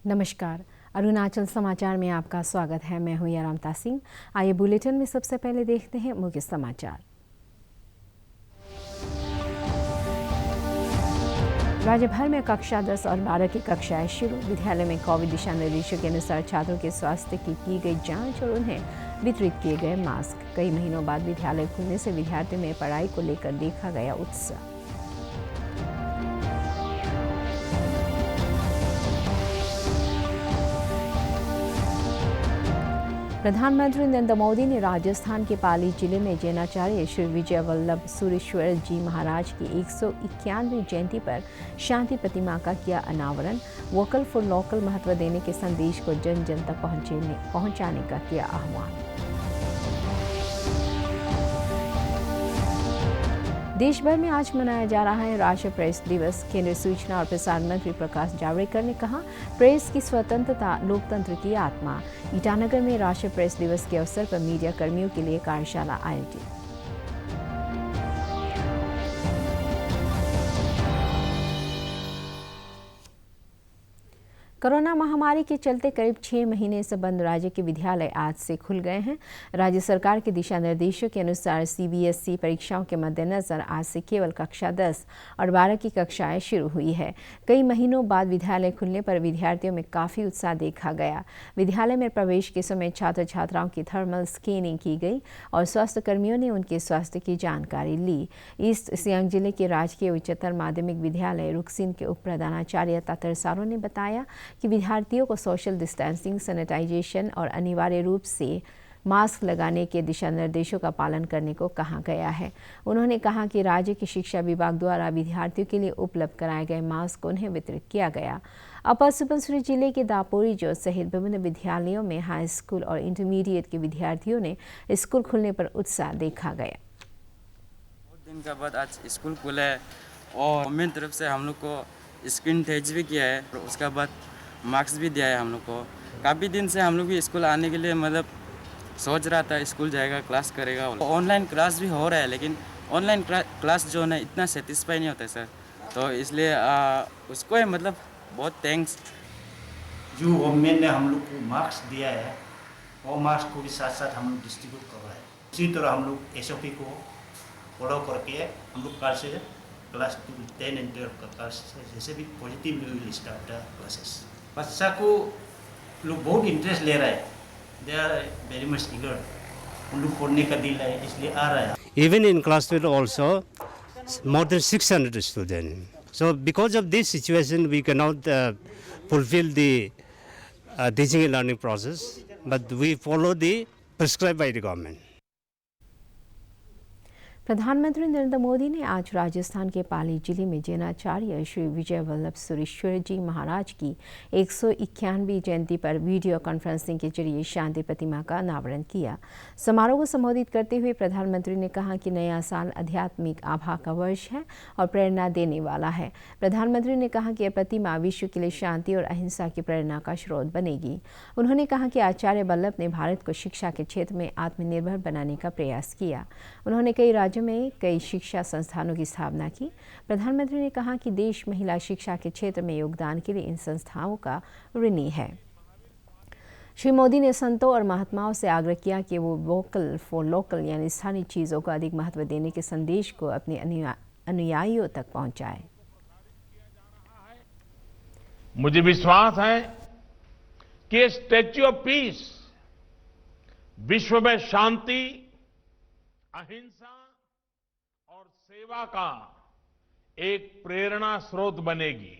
नमस्कार। अरुणाचल समाचार में आपका स्वागत है। मैं हूं यारामता सिंह। आइए बुलेटिन में सबसे पहले देखते हैं मुख्य समाचार। राज्य भर में कक्षा 10 और 12 की कक्षाएं शुरू। विद्यालय में कोविड दिशा निर्देशों के अनुसार छात्रों के स्वास्थ्य की गई जांच और उन्हें वितरित किए गए मास्क। कई महीनों बाद विद्यालय खुलने से विद्यार्थियों में पढ़ाई को लेकर देखा गया उत्साह। प्रधानमंत्री नरेंद्र मोदी ने राजस्थान के पाली जिले में जैनाचार्य श्री विजय वल्लभ सुरेश्वर जी महाराज की 191वीं जयंती पर शांति प्रतिमा का किया अनावरण। वोकल फॉर लोकल महत्व देने के संदेश को जन जन तक पहुंचाने का किया आह्वान। देश भर में आज मनाया जा रहा है राष्ट्रीय प्रेस दिवस। केंद्रीय सूचना और प्रसारण मंत्री प्रकाश जावड़ेकर ने कहा, प्रेस की स्वतंत्रता लोकतंत्र की आत्मा। ईटानगर में राष्ट्रीय प्रेस दिवस के अवसर पर मीडिया कर्मियों के लिए कार्यशाला आयोजित। कोरोना महामारी के चलते करीब 6 महीने से बंद राज्य के विद्यालय आज से खुल गए हैं। राज्य सरकार के दिशा निर्देशों के अनुसार सीबीएसई परीक्षाओं के मद्देनजर आज से केवल कक्षा 10 और 12 की कक्षाएं शुरू हुई है। कई महीनों बाद विद्यालय खुलने पर विद्यार्थियों में काफ़ी उत्साह देखा गया। विद्यालय में प्रवेश के समय छात्र छात्राओं की थर्मल स्कैनिंग की गई और स्वास्थ्य कर्मियों ने उनके स्वास्थ्य की जानकारी ली। ईस्ट सियांग जिले के राजकीय उच्चतर माध्यमिक विद्यालय रुकसिन के उप प्रधानाचार्य तातर सारो ने बताया कि विद्यार्थियों को सोशल डिस्टेंसिंग, सैनिटाइजेशन और अनिवार्य रूप से मास्क लगाने के दिशा निर्देशों का पालन करने को कहा गया है। उन्होंने कहा कि राज्य के शिक्षा विभाग द्वारा विद्यार्थियों के लिए उपलब्ध कराए गए मास्क उन्हें वितरित किया गया। अपर सुबनसिरी जिले के दापोरी जो सहित विभिन्न विद्यालयों में हाई स्कूल और इंटरमीडिएट के विद्यार्थियों ने स्कूल खुलने पर उत्साह देखा गया। बहुत दिन के बाद आज स्कूल खुला है और गवर्नमेंट तरफ से हम लोग को स्क्रीन टेस्ट भी किया है और उसके बाद मार्क्स भी दिया है हम लोग को। काफ़ी दिन से हम लोग भी स्कूल आने के लिए मतलब सोच रहा था स्कूल जाएगा, क्लास करेगा। ऑनलाइन क्लास भी हो रहा है लेकिन ऑनलाइन क्लास जो है इतना सेटिस्फाई नहीं होता है सर, तो इसलिए उसको है मतलब बहुत थैंक्स। जो गवर्नमेंट ने हम लोग को मार्क्स दिया है वो मार्क्स को भी साथ साथ हम लोग डिस्ट्रीब्यूट कर रहे हैं। इसी तरह हम लोग एसओपी को फॉलो करके हम लोग कल से क्लास 10 एंड 12 का क्लास जैसे भी positively will start the classes. बच्चा को लोग बहुत इंटरेस्ट ले रहा है, they are very much eager. उन लोग पढ़ने का दिल है इसलिए आ रहा है। Even in class 12 also, more than 600 students. So because of this situation, we cannot fulfill the teaching and learning process, but we follow the prescribed by the government. प्रधानमंत्री नरेंद्र मोदी ने आज राजस्थान के पाली जिले में जैनाचार्य श्री विजय वल्लभ सुरेश्वर जी महाराज की 191वीं जयंती पर वीडियो कॉन्फ्रेंसिंग के जरिए शांति प्रतिमा का अनावरण किया। समारोह को संबोधित करते हुए प्रधानमंत्री ने कहा कि नया साल आध्यात्मिक आभा का वर्ष है और प्रेरणा देने वाला है। प्रधानमंत्री ने कहा कि यह प्रतिमा विश्व के लिए शांति और अहिंसा की प्रेरणा का स्रोत बनेगी। उन्होंने कहा कि आचार्य वल्लभ ने भारत को शिक्षा के क्षेत्र में आत्मनिर्भर बनाने का प्रयास किया। उन्होंने कई राज्यों में कई शिक्षा संस्थानों की स्थापना की। प्रधानमंत्री ने कहा कि देश महिला शिक्षा के क्षेत्र में योगदान के लिए इन संस्थाओं का ऋणी है। श्री मोदी ने संतों और महात्माओं से आग्रह किया कि वो वोकल फॉर लोकल यानी स्थानीय चीज़ों को अधिक महत्व देने के संदेश को अपने अनुयायियों तक पहुंचाएं। मुझे विश्वास है कि स्टैच्यू ऑफ पीस विश्व में शांति, अहिंसा और सेवा का एक प्रेरणा स्रोत बनेगी।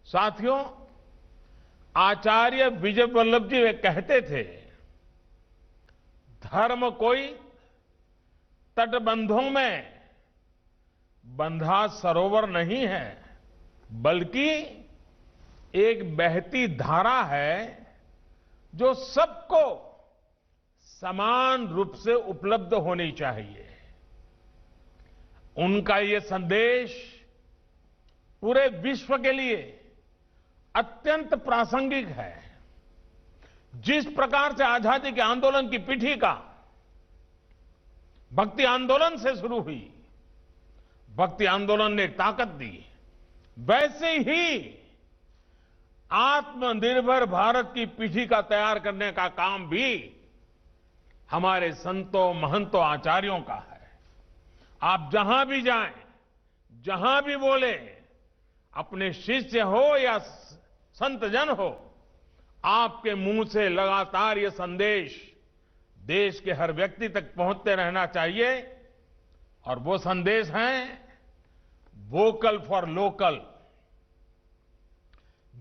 साथियों, आचार्य विजय वल्लभ जी वे कहते थे, धर्म कोई तटबंधों में बंधा सरोवर नहीं है, बल्कि एक बहती धारा है जो सबको समान रूप से उपलब्ध होनी चाहिए। उनका ये संदेश पूरे विश्व के लिए अत्यंत प्रासंगिक है। जिस प्रकार से आजादी के आंदोलन की पीठिका भक्ति आंदोलन से शुरू हुई, भक्ति आंदोलन ने ताकत दी, वैसे ही आत्मनिर्भर भारत की पीठिका तैयार करने का काम भी हमारे संतों महंतों आचार्यों का है। आप जहां भी जाएं, जहां भी बोले, अपने शिष्य हो या संतजन हो, आपके मुंह से लगातार ये संदेश देश के हर व्यक्ति तक पहुंचते रहना चाहिए। और वो संदेश है वोकल फॉर लोकल।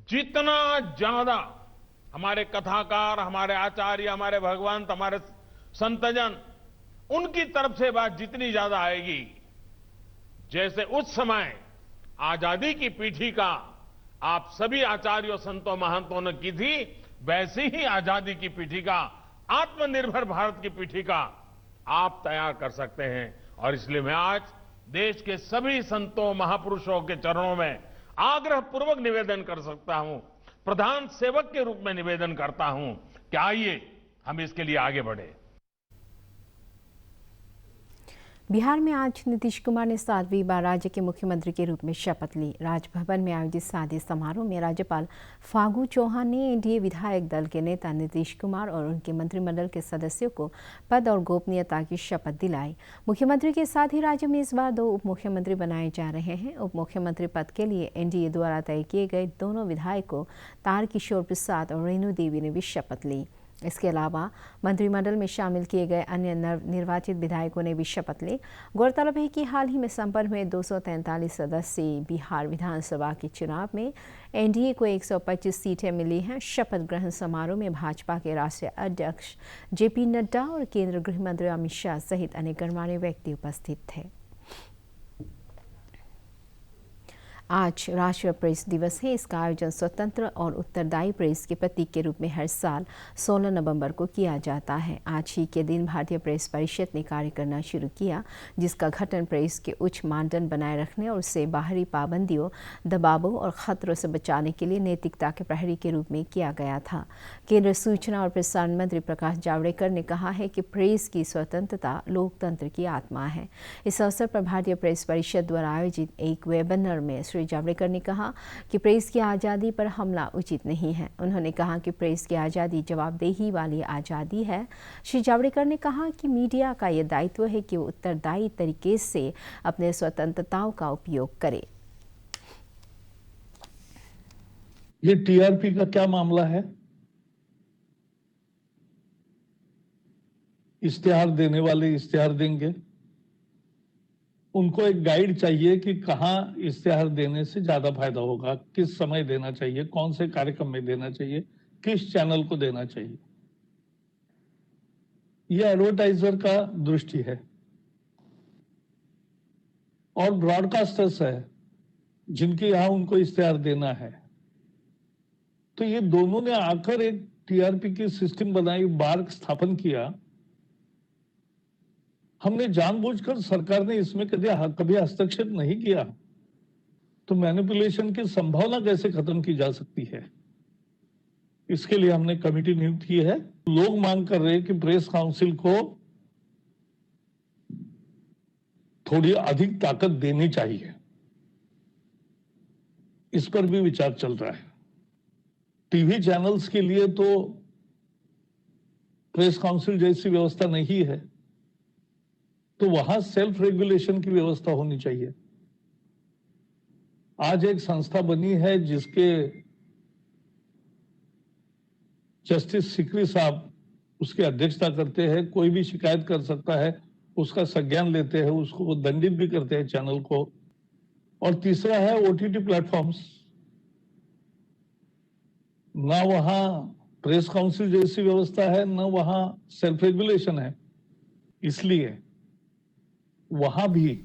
जितना ज्यादा हमारे कथाकार, हमारे आचार्य, हमारे भगवंत, हमारे संतजन, उनकी तरफ से बात जितनी ज्यादा आएगी, जैसे उस समय आजादी की पीठिका आप सभी आचार्यों, संतों, महंतों ने की थी, वैसी ही आजादी की पीठिका, आत्मनिर्भर भारत की पीठिका आप तैयार कर सकते हैं। और इसलिए मैं आज देश के सभी संतों, महापुरुषों के चरणों में आग्रह पूर्वक निवेदन कर सकता हूं, प्रधान सेवक के रूप में निवेदन करता हूं कि आइए हम इसके लिए आगे बढ़े। बिहार में आज नीतीश कुमार ने 7वीं बार राज्य के मुख्यमंत्री के रूप में शपथ ली। राजभवन में आयोजित सादे समारोह में राज्यपाल फागू चौहान ने एनडीए विधायक दल के नेता नीतीश कुमार और उनके मंत्रिमंडल के सदस्यों को पद और गोपनीयता की शपथ दिलाई। मुख्यमंत्री के साथ ही राज्य में इस बार 2 उप मुख्यमंत्री बनाए जा रहे हैं। उप मुख्यमंत्री पद के लिए एनडीए द्वारा तय किए गए दोनों विधायकों तारकिशोर प्रसाद और रेणु देवी ने भी शपथ ली। इसके अलावा मंत्रिमंडल में शामिल किए गए अन्य नवनिर्वाचित विधायकों ने भी शपथ ली। गौरतलब है कि हाल ही में संपन्न हुए 243 सदस्यीय बिहार विधानसभा के चुनाव में एनडीए को 125 सीटें मिली हैं। शपथ ग्रहण समारोह में भाजपा के राष्ट्रीय अध्यक्ष जेपी नड्डा और केंद्रीय गृह मंत्री अमित शाह सहित अनेक गणमान्य व्यक्ति उपस्थित थे। आज राष्ट्रीय प्रेस दिवस है। इसका आयोजन स्वतंत्र और उत्तरदायी प्रेस के प्रतीक के रूप में हर साल 16 नवंबर को किया जाता है। आज ही के दिन भारतीय प्रेस परिषद ने कार्य करना शुरू किया, जिसका गठन प्रेस के उच्च मानदंड बनाए रखने और उसे बाहरी पाबंदियों, दबावों और खतरों से बचाने के लिए नैतिकता के प्रहरी के रूप में किया गया था। केंद्रीय सूचना और प्रसारण मंत्री प्रकाश जावड़ेकर ने कहा है कि प्रेस की स्वतंत्रता लोकतंत्र की आत्मा है। इस अवसर पर भारतीय प्रेस परिषद द्वारा आयोजित एक वेबिनार में श्री जावड़ेकर ने कहा कि प्रेस की आज़ादी पर हमला उचित नहीं है। उन्होंने कहा कि प्रेस की आज़ादी जवाबदेही वाली आज़ादी है। श्री जावड़ेकर ने कहा कि मीडिया का यह दायित्व है कि वो उत्तरदायी तरीके से अपने स्वतंत्रताओं का उपयोग करे। ये टीआरपी का क्या मामला है? इश्तिहार देने वाले इश्तिहार देंगे, उनको एक गाइड चाहिए कि कहाँ इश्तिहार देने से ज्यादा फायदा होगा, किस समय देना चाहिए, कौन से कार्यक्रम में देना चाहिए, किस चैनल को देना चाहिए। यह एडवर्टाइजर का दृष्टि है। और ब्रॉडकास्टर्स है जिनके यहां उनको इश्तिहार देना है। तो ये दोनों ने आकर एक टीआरपी की सिस्टम बनाई, मार्ग स्थापन किया। हमने जानबूझकर, सरकार ने इसमें कभी हस्तक्षेप नहीं किया, तो मैनिपुलेशन की संभावना कैसे खत्म की जा सकती है? इसके लिए हमने कमेटी नियुक्त की है। लोग मांग कर रहे हैं कि प्रेस काउंसिल को थोड़ी अधिक ताकत देनी चाहिए। इस पर भी विचार चल रहा है। टीवी चैनल्स के लिए तो प्रेस काउंसिल जैसी व्यवस्था नहीं है, तो वहां सेल्फ रेगुलेशन की व्यवस्था होनी चाहिए। आज एक संस्था बनी है जिसके जस्टिस सिकरी साहब उसकी अध्यक्षता करते हैं। कोई भी शिकायत कर सकता है, उसका संज्ञान लेते हैं, उसको दंडित भी करते हैं चैनल को। और तीसरा है ओटीटी प्लेटफॉर्म्स। ना वहां प्रेस काउंसिल जैसी व्यवस्था है, ना वहां सेल्फ रेगुलेशन है। इसलिए वहां भी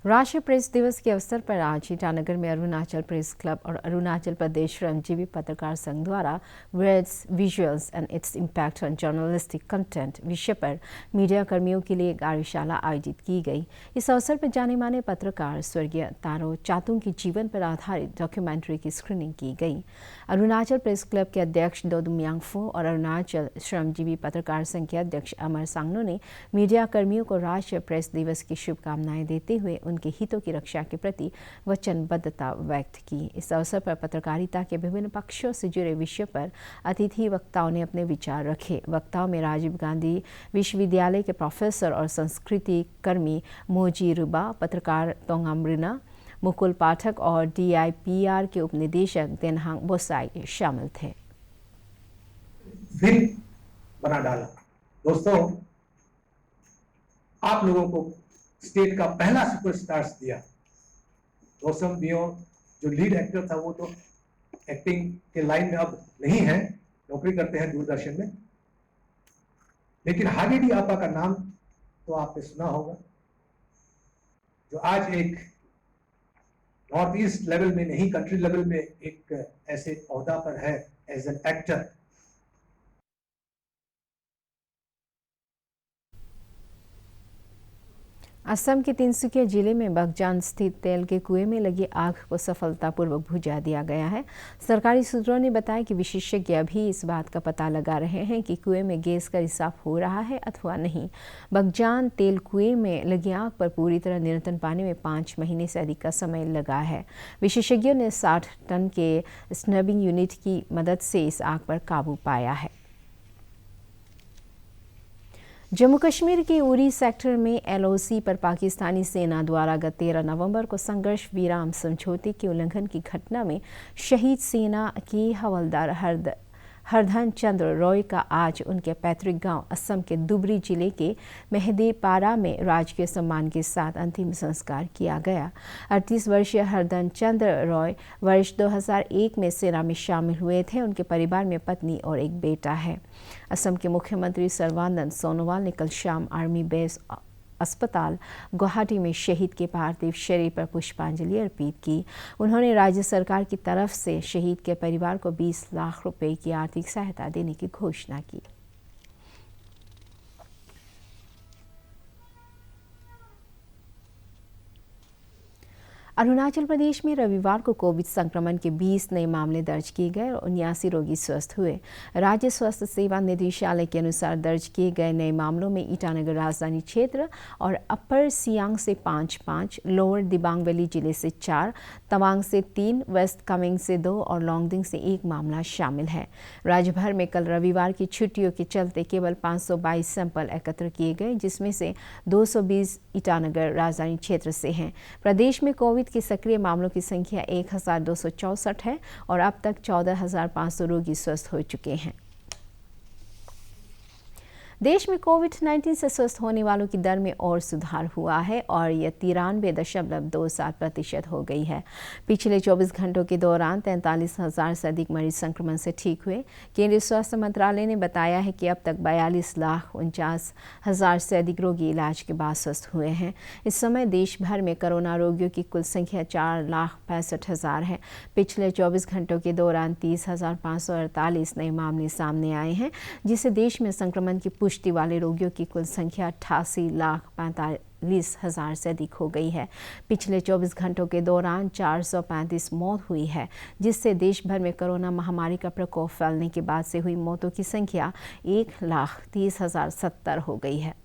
राष्ट्रीय प्रेस दिवस के अवसर पर आज ईटानगर में अरुणाचल प्रेस क्लब और अरुणाचल प्रदेश श्रमजीवी पत्रकार संघ द्वारा words, visuals and its impact on journalistic content विषय पर मीडिया कर्मियों के लिए कार्यशाला आयोजित की गई। इस अवसर पर जाने माने पत्रकार स्वर्गीय तारो चातुंग के जीवन पर आधारित डॉक्यूमेंट्री की स्क्रीनिंग की गई। अरुणाचल प्रेस क्लब के अध्यक्ष दोदुम यांगफो और अरुणाचल श्रमजीवी पत्रकार संघ के अध्यक्ष अमर सांगनो ने मीडिया कर्मियों को राष्ट्रीय प्रेस दिवस की शुभकामनाएं देते हुए के हितों की रक्षा के प्रति वचनबद्धता व्यक्त की। इस अवसर पर पत्रकारिता के विभिन्न पक्षों से जुड़े विषयों पर अतिथि वक्ताओं ने अपने विचार रखे। वक्ताओं में राजीव गांधी विश्वविद्यालय के प्रोफेसर और संस्कृति कर्मी मोजी रुबा, पत्रकार तोंगामृना, मुकुल पाठक और DIPR के उपनिदेशक देनहांग बोसाई शामिल थे। फिर बना डाला। दोस्तों, आप लोगों को स्टेट का पहला सुपरस्टार्स दिया। रोशम बियो जो लीड एक्टर था वो तो एक्टिंग के लाइन में अब नहीं है, नौकरी करते हैं दूरदर्शन में, लेकिन हागेडी आपा का नाम तो आपने सुना होगा, जो आज एक नॉर्थ ईस्ट लेवल में नहीं कंट्री लेवल में एक ऐसे ओहदा पर है एज एन एक्टर। असम के तिनसुकिया जिले में बगजान स्थित तेल के कुएं में लगी आग को सफलतापूर्वक बुझा दिया गया है। सरकारी सूत्रों ने बताया कि विशेषज्ञ अभी इस बात का पता लगा रहे हैं कि कुएं में गैस का रिसाव हो रहा है अथवा नहीं। बगजान तेल कुएं में लगी आग पर पूरी तरह नियंत्रण पाने में 5 महीने से अधिक का समय लगा है। विशेषज्ञों ने 60 टन के स्नबिंग यूनिट की मदद से इस आग पर काबू पाया है। जम्मू कश्मीर के उरी सेक्टर में LOC पर पाकिस्तानी सेना द्वारा गत 13 नवंबर को संघर्ष विराम समझौते के उल्लंघन की घटना में शहीद सेना के हवलदार हरधन चंद्र रॉय का आज उनके पैतृक गांव असम के दुबरी जिले के मेहदीपारा में राजकीय सम्मान के साथ अंतिम संस्कार किया गया। 38 वर्षीय हरधन चंद्र रॉय वर्ष 2001 में सेना में शामिल हुए थे। उनके परिवार में पत्नी और एक बेटा है। असम के मुख्यमंत्री सर्बानंद सोनोवाल ने कल शाम आर्मी बेस अस्पताल गुवाहाटी में शहीद के पार्थिव शरीर पर पुष्पांजलि अर्पित की। उन्होंने राज्य सरकार की तरफ से शहीद के परिवार को 20 लाख रुपए की आर्थिक सहायता देने की घोषणा की। अरुणाचल प्रदेश में रविवार को कोविड संक्रमण के 20 नए मामले दर्ज किए गए और 79 रोगी स्वस्थ हुए। राज्य स्वास्थ्य सेवा निदेशालय के अनुसार दर्ज किए गए नए मामलों में ईटानगर राजधानी क्षेत्र और अपर सियांग से 5-5, लोअर दिबांग वैली जिले से 4, तवांग से 3, वेस्ट कामेंग से 2 और लोंगडिंग से 1 मामला शामिल है। राज्य भर में कल रविवार की छुट्टियों के चलते केवल 522 सैंपल एकत्र किए गए, जिसमें से 220 ईटानगर राजधानी क्षेत्र से हैं। प्रदेश में कोविड के सक्रिय मामलों की संख्या 1264 है और अब तक 14,500 रोगी स्वस्थ हो चुके हैं। देश में कोविड-19 से स्वस्थ होने वालों की दर में और सुधार हुआ है और यह 93.27% हो गई है। पिछले 24 घंटों के दौरान 43,000 से अधिक मरीज संक्रमण से ठीक हुए। केंद्रीय स्वास्थ्य मंत्रालय ने बताया है कि अब तक 42,49,000 से अधिक रोगी इलाज के बाद स्वस्थ हुए हैं। इस समय देश भर में कोरोना रोगियों की कुल संख्या 4,65,000 है। पिछले 24 घंटों के दौरान 30,548 नए मामले सामने आए हैं, जिससे देश में संक्रमण की पुष्टि वाले रोगियों की कुल संख्या 88,45,000 से अधिक हो गई है। पिछले 24 घंटों के दौरान 435 मौत हुई है, जिससे देश भर में कोरोना महामारी का प्रकोप फैलने के बाद से हुई मौतों की संख्या 1,30,070 हो गई है।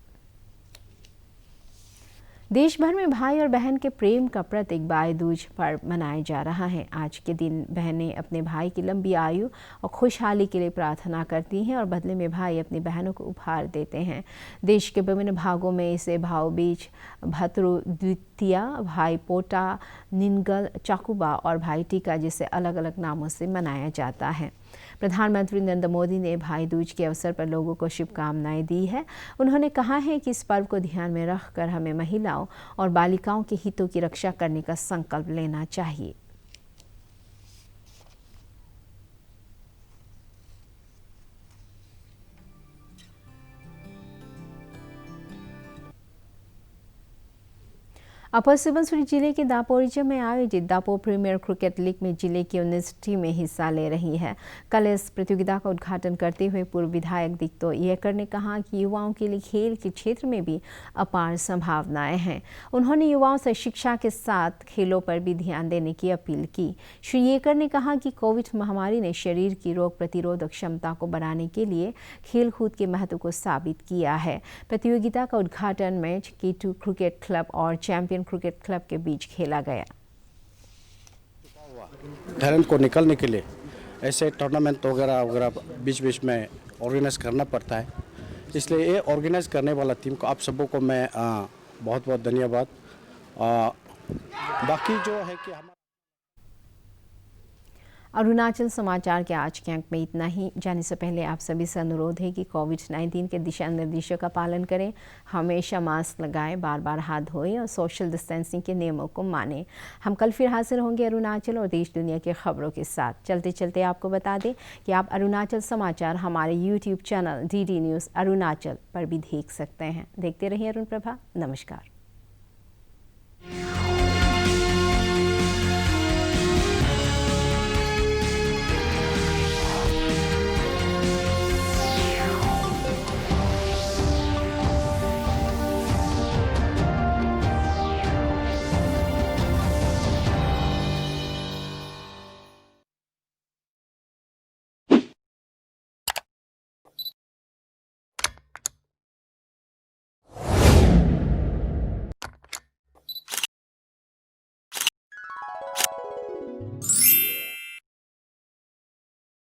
देश भर में भाई और बहन के प्रेम का प्रतीक भाई दूज पर्व मनाया जा रहा है। आज के दिन बहनें अपने भाई की लंबी आयु और खुशहाली के लिए प्रार्थना करती हैं और बदले में भाई अपनी बहनों को उपहार देते हैं। देश के विभिन्न भागों में इसे भाऊ बीज, भतरु द्वितीया, भाई पोटा, निनगल, चाकुबा और भाई टीका जैसे अलग अलग नामों से मनाया जाता है। प्रधानमंत्री नरेंद्र मोदी ने भाई दूज के अवसर पर लोगों को शुभकामनाएं दी है। उन्होंने कहा है कि इस पर्व को ध्यान में रखकर हमें महिलाओं और बालिकाओं के हितों की रक्षा करने का संकल्प लेना चाहिए। अपर सुबनसिरी जिले के दापोरिजो में आयोजित दापो प्रीमियर क्रिकेट लीग में जिले की 19 टीमें हिस्सा ले रही है। कल इस प्रतियोगिता का उद्घाटन करते हुए पूर्व विधायक दिक्तो येकर ने कहा कि युवाओं के लिए खेल के क्षेत्र में भी अपार संभावनाएं हैं। उन्होंने युवाओं से शिक्षा के साथ खेलों पर भी ध्यान देने की अपील की। श्री येकर ने कहा कि कोविड महामारी ने शरीर की रोग प्रतिरोधक क्षमता को बढ़ाने के लिए खेलकूद के महत्व को साबित किया है। प्रतियोगिता का उद्घाटन मैच K2 क्रिकेट क्लब और चैंपियन इंडियन क्रिकेट क्लब के बीच खेला गया। टैलेंट को निकलने के लिए ऐसे टूर्नामेंट वगैरह वगैरह बीच बीच में ऑर्गेनाइज करना पड़ता है, इसलिए ये ऑर्गेनाइज करने वाला टीम को आप सबों को मैं बहुत बहुत धन्यवाद। बाकी जो है कि हम अरुणाचल समाचार के आज के अंक में इतना ही। जाने से पहले आप सभी से अनुरोध है कि कोविड-19 के दिशा निर्देशों का पालन करें, हमेशा मास्क लगाएं, बार बार हाथ धोएं और सोशल डिस्टेंसिंग के नियमों को मानें। हम कल फिर हाजिर होंगे अरुणाचल और देश दुनिया की खबरों के साथ। चलते चलते आपको बता दें कि आप अरुणाचल समाचार हमारे YouTube channel DD news Arunachal पर भी देख सकते हैं। देखते रहिए अरुण प्रभा। नमस्कार।